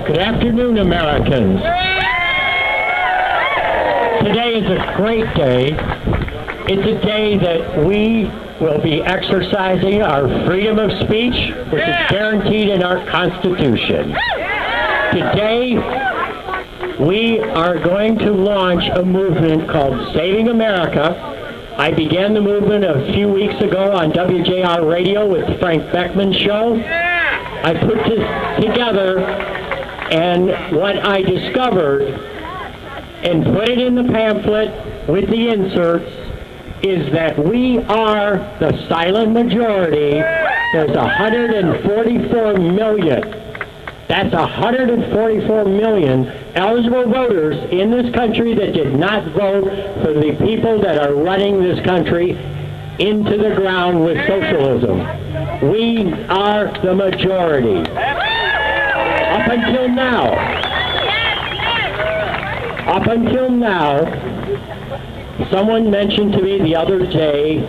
Good afternoon, Americans. Today is a great day. It's a day that we will be exercising our freedom of speech, which is guaranteed in our Constitution. Today, we are going to launch a movement called Saving America. I began the movement a few weeks ago on WJR Radio with the Frank Beckman Show. I put this together, and what I discovered, and put it in the pamphlet with the inserts, is that we are the silent majority. There's 144 million. That's 144 million eligible voters in this country that did not vote for the people that are running this country into the ground with socialism. We are the majority. Up until now, someone mentioned to me the other day,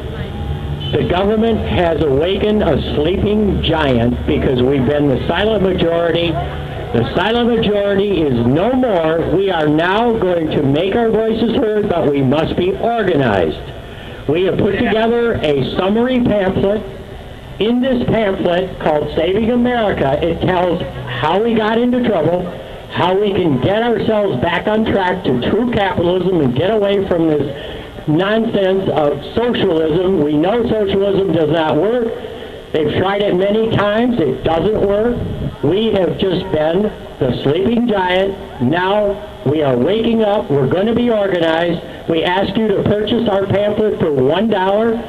the government has awakened a sleeping giant because we've been the silent majority. The silent majority is no more. We are now going to make our voices heard, but we must be organized. We have put together a summary pamphlet. In this pamphlet called Saving America, it tells how we got into trouble, how we can get ourselves back on track to true capitalism and get away from this nonsense of socialism. We know socialism does not work. They've tried it many times. It doesn't work. We have just been the sleeping giant. Now we are waking up. We're going to be organized. We ask you to purchase our pamphlet for $1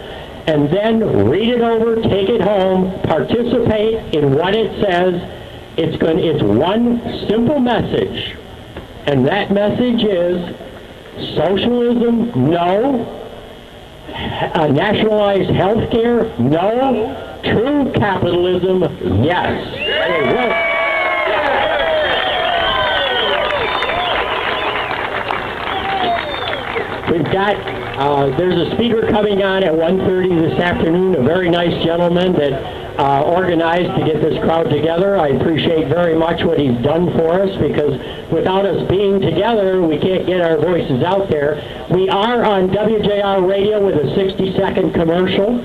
and then read it over, take it home, participate in what it says. It's one simple message, and that message is socialism, no. Nationalized health care, no. True capitalism, yes. We've got, there's a speaker coming on at 1:30 this afternoon, a very nice gentleman that organized to get this crowd together. I appreciate very much what he's done for us, because without us being together, we can't get our voices out there. We are on WJR Radio with a 60-second commercial,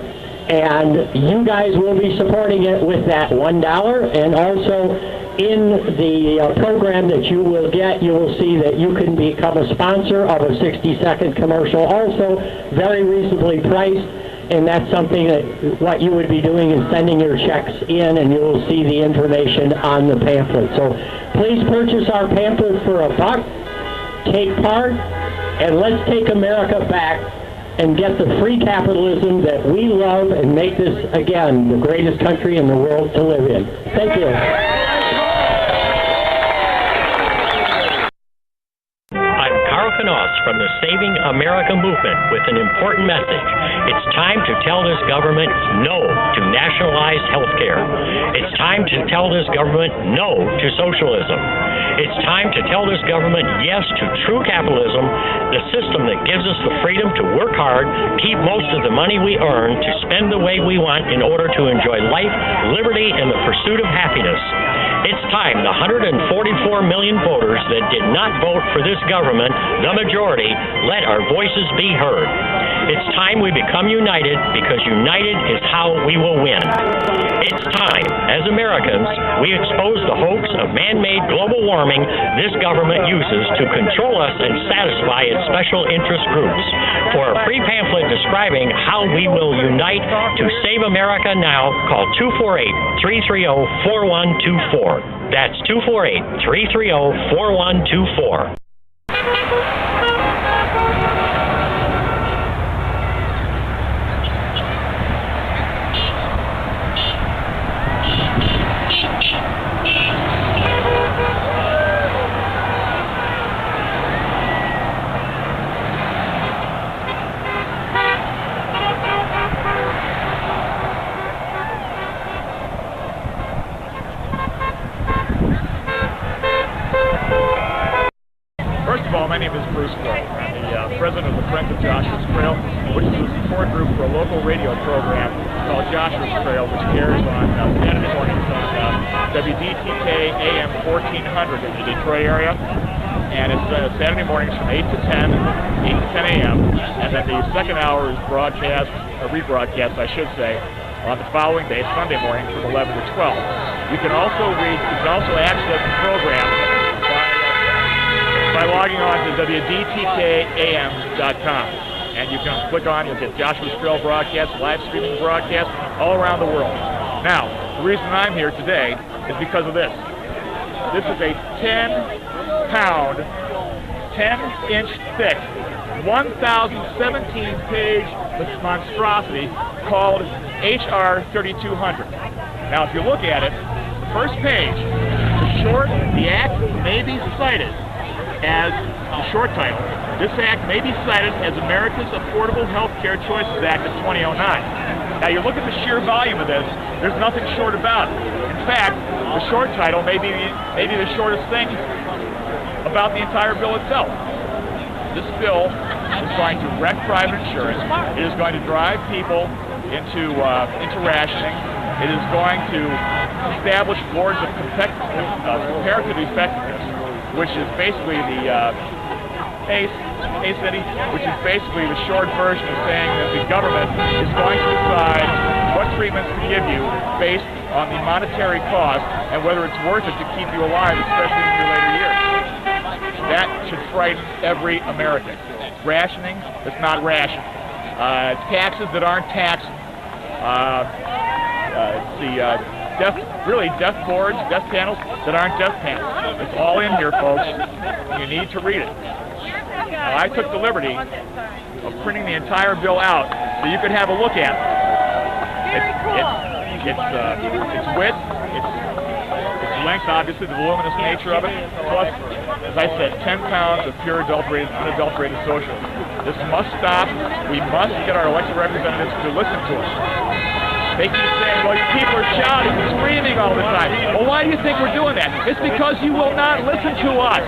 and you guys will be supporting it with that $1, and also in the program that you will get, you will see that you can become a sponsor of a 60-second commercial, also very reasonably priced. And that's something that what you would be doing is sending your checks in, and you will see the information on the pamphlet. So please purchase our pamphlet for $1. Take part, and let's take America back and get the free capitalism that we love and make this, again, the greatest country in the world to live in. Thank you. From the Saving America movement with an important message. It's time to tell this government no to nationalized health care. It's time to tell this government no to socialism. It's time to tell this government yes to true capitalism, the system that gives us the freedom to work hard, keep most of the money we earn, to spend the way we want in order to enjoy life, liberty, and the pursuit of happiness. It's time the 144 million voters that did not vote for this government, the majority, let our voices be heard. It's time we become united, because united is how we will win. It's time, as Americans, we expose the hoax of man-made global warming this government uses to control us and satisfy its special interest groups. For a free pamphlet describing how we will unite to save America now, call 248-330-4124. That's 248-330-4124. My name is Bruce Clark. I'm the president of the Friends of Joshua's Trail, which is a support group for a local radio program called Joshua's Trail, which airs on Saturday mornings on WDTK AM 1400 in the Detroit area. And it's Saturday mornings from 8 to 10 a.m. And then the second hour is broadcast, or rebroadcast, I should say, on the following day, Sunday morning, from 11 to 12. You can also access the program by logging on to WDTKAM.com. And you can click on, you'll get Joshua Strell broadcasts, live streaming broadcasts all around the world. Now, the reason I'm here today is because of this. This is a 10-pound, 10-inch thick, 1,017-page monstrosity called HR 3200. Now, if you look at it, the first page, the act may be cited as the short title. This act may be cited as America's Affordable Health Care Choices Act of 2009. Now, you look at the sheer volume of this, there's nothing short about it. In fact, the short title may be the shortest thing about the entire bill itself. This bill is going to wreck private insurance. It is going to drive people into rationing. It is going to establish boards of comparative effectiveness, which is basically the which is basically the short version of saying that the government is going to decide what treatments to give you based on the monetary cost and whether it's worth it to keep you alive, especially in your later years. That should frighten every American. Rationing is not ration. Taxes that aren't taxed. Death boards, death panels that aren't death panels. It's all in here, folks. You need to read it. Now, I took the liberty of printing the entire bill out so you could have a look at it. It's width, its length, obviously, the voluminous nature of it, plus, as I said, 10 pounds of pure unadulterated socialism. This must stop. We must get our elected representatives to listen to us. They keep saying, well, you people are shouting and screaming all the time. Well, why do you think we're doing that? It's because you will not listen to us.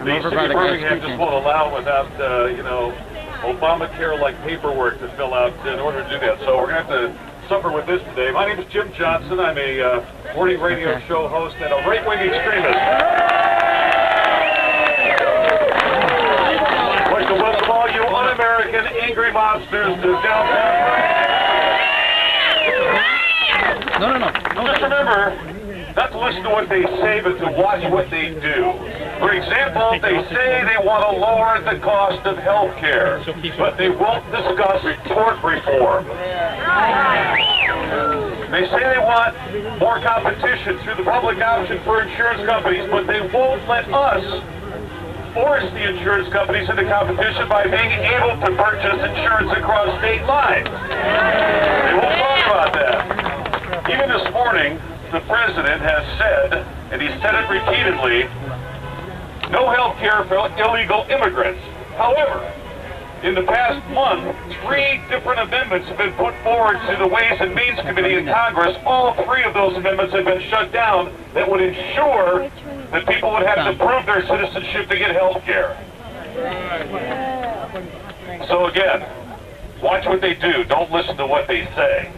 The city of Birmingham just won't allow without, Obamacare-like paperwork to fill out in order to do that. So we're going to have to suffer with this today. My name is Jim Johnson. I'm a morning radio show host and a right-wing extremist. I'd like to welcome all you un-American angry mobsters to downtown. No. Just remember, not to listen to what they say, but to watch what they do. For example, they say they want to lower the cost of health care, but they won't discuss tort reform. They say they want more competition through the public option for insurance companies, but they won't let us force the insurance companies into competition by being able to purchase insurance across state lines. They won't talk about that. Even this morning, the president has said, and he said it repeatedly, no health care for illegal immigrants. However, in the past month, 3 different amendments have been put forward to the Ways and Means Committee in Congress. All 3 of those amendments have been shut down that would ensure that people would have to prove their citizenship to get health care. So again, watch what they do. Don't listen to what they say.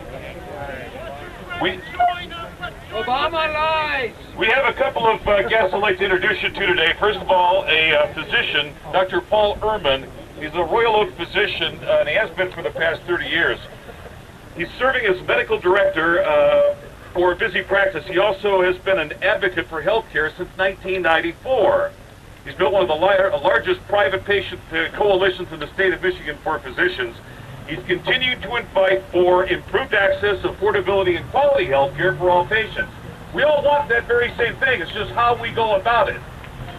Obama lies! We have a couple of guests I'd like to introduce you to today. First of all, a physician, Dr. Paul Ehrman. He's a Royal Oak physician, and he has been for the past 30 years. He's serving as medical director for a busy practice. He also has been an advocate for health care since 1994. He's built one of the largest private patient coalitions in the state of Michigan for physicians. He's continued to fight for improved access, affordability, and quality health care for all patients. We all want that very same thing. It's just how we go about it.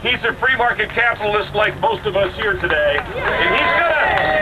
He's a free market capitalist like most of us here today, and he's gonna